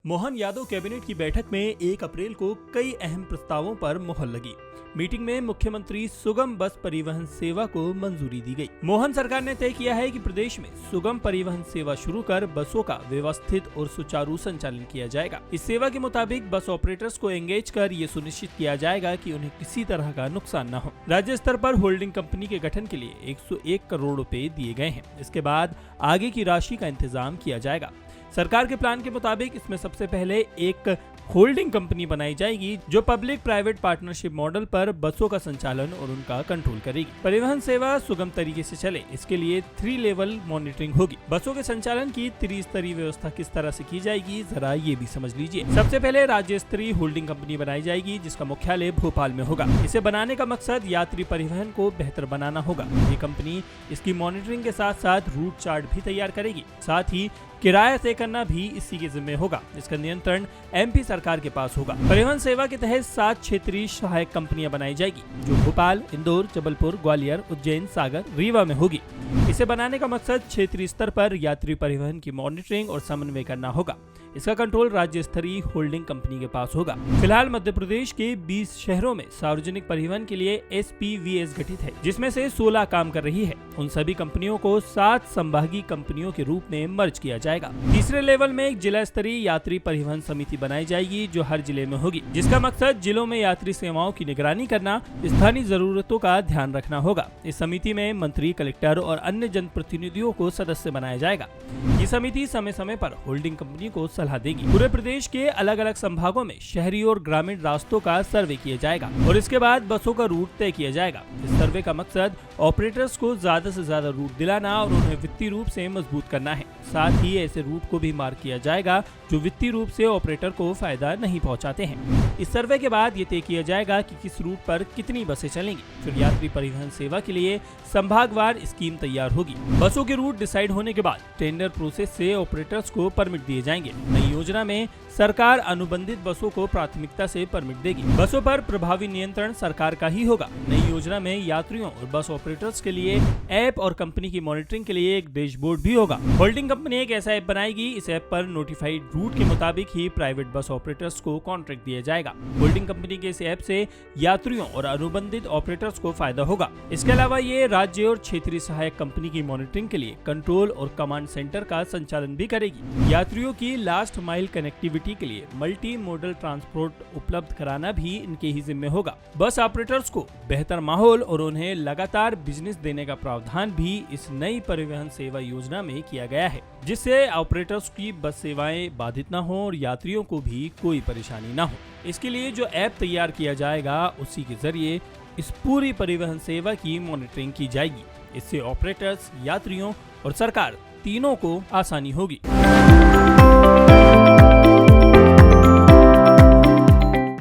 Mohan Yadav cabinet की बैठक में 1 अप्रैल को कई अहम प्रस्तावों पर मुहर लगी। मीटिंग में मुख्यमंत्री सुगम बस परिवहन सेवा को मंजूरी दी गई। मोहन सरकार ने तय किया है कि प्रदेश में सुगम परिवहन सेवा शुरू कर बसों का व्यवस्थित और सुचारू संचालन किया जाएगा। इस सेवा के मुताबिक बस ऑपरेटर्स को एंगेज कर ये सुनिश्चित किया जाएगा कि उन्हें किसी तरह का नुकसान न हो। राज्य स्तर पर होल्डिंग कंपनी के गठन के लिए 101 करोड़ रुपए दिए गए हैं। इसके बाद आगे की राशि का इंतजाम किया जाएगा। सरकार के प्लान के मुताबिक इसमें सबसे पहले एक होल्डिंग कंपनी बनाई जाएगी जो पब्लिक प्राइवेट पार्टनरशिप मॉडल पर बसों का संचालन और उनका कंट्रोल करेगी। परिवहन सेवा सुगम तरीके से चले, इसके लिए 3 लेवल मॉनिटरिंग होगी। बसों के संचालन की त्रिस्तरीय व्यवस्था किस तरह से की जाएगी, जरा ये भी समझ लीजिए। सबसे पहले राज्य स्तरीय होल्डिंग कंपनी बनाई जाएगी जिसका मुख्यालय भोपाल में होगा। इसे बनाने का मकसद यात्री परिवहन को बेहतर बनाना होगा। ये कंपनी इसकी मॉनिटरिंग के साथ साथ रूट चार्ट भी तैयार करेगी। साथ ही किराया तय करना भी इसी के जिम्मे होगा। इसका नियंत्रण एमपी सरकार के पास होगा। परिवहन सेवा के तहत 7 क्षेत्रीय सहायक कंपनियां बनाई जाएगी जो भोपाल, इंदौर, जबलपुर, ग्वालियर, उज्जैन, सागर, रीवा में होगी। इसे बनाने का मकसद क्षेत्रीय स्तर पर यात्री परिवहन की मॉनिटरिंग और समन्वय करना होगा। इसका कंट्रोल राज्य स्तरीय होल्डिंग कंपनी के पास होगा। फिलहाल मध्य प्रदेश के 20 शहरों में सार्वजनिक परिवहन के लिए SPVS गठित है, जिसमें से 16 काम कर रही है। उन सभी कंपनियों को 7 संभागीय कंपनियों के रूप में मर्ज किया जाएगा। तीसरे लेवल में एक जिला स्तरीय यात्री परिवहन समिति बनाई जाएगी जो हर जिले में होगी, जिसका मकसद जिलों में यात्री सेवाओं की निगरानी करना, स्थानीय जरूरतों का ध्यान रखना होगा। इस समिति में मंत्री, कलेक्टर और अन्य जनप्रतिनिधियों को सदस्य बनाया जाएगा। ये समिति समय समय पर होल्डिंग कंपनी को सलाह देगी। पूरे प्रदेश के अलग अलग संभागों में शहरी और ग्रामीण रास्तों का सर्वे किया जाएगा और इसके बाद बसों का रूट तय किया जाएगा। इस सर्वे का मकसद ऑपरेटर्स को ज्यादा से ज्यादा रूट दिलाना और उन्हें वित्तीय रूप से मजबूत करना है। साथ ही ऐसे रूट को भी मार्क किया जाएगा जो वित्तीय रूप से ऑपरेटर को फायदा नहीं पहुंचाते हैं। इस सर्वे के बाद ये तय किया जाएगा कि किस रूट पर कितनी बसें चलेंगी। फिर यात्री परिवहन सेवा के लिए संभागवार स्कीम तैयार होगी। बसों के रूट डिसाइड होने के बाद टेंडर प्रोसेस से ऑपरेटर्स को परमिट दिए जाएंगे। नई योजना में सरकार अनुबंधित बसों को प्राथमिकता से परमिट देगी। बसों पर प्रभावी नियंत्रण सरकार का ही होगा। नई योजना में यात्रियों और बस ऑपरेटर्स के लिए ऐप और कंपनी की मॉनिटरिंग के लिए एक डैशबोर्ड भी होगा। होल्डिंग कंपनी एक ऐसा ऐप बनाएगी। इस ऐप पर नोटिफाइड रूट के मुताबिक ही प्राइवेट बस ऑपरेटर्स को कॉन्ट्रैक्ट दिया जाएगा। होल्डिंग कंपनी के इस ऐप से यात्रियों और अनुबंधित ऑपरेटर्स को फायदा होगा। इसके अलावा ये राज्य और क्षेत्रीय सहायक कंपनी की मॉनिटरिंग के लिए कंट्रोल और कमांड सेंटर का संचालन भी करेगी। यात्रियों की लास्ट माइल कनेक्टिविटी के लिए मल्टी मॉडल ट्रांसपोर्ट उपलब्ध कराना भी इनके ही जिम्मे होगा। बस ऑपरेटर्स को बेहतर माहौल और उन्हें लगातार बिजनेस देने का प्रावधान भी इस नई परिवहन सेवा योजना में किया गया है, जिससे ऑपरेटर्स की बस सेवाएं बाधित न हो और यात्रियों को भी कोई परेशानी न हो। इसके लिए जो ऐप तैयार किया जाएगा उसी के जरिए इस पूरी परिवहन सेवा की मॉनिटरिंग की जाएगी। इससे ऑपरेटर्स, यात्रियों और सरकार तीनों को आसानी होगी।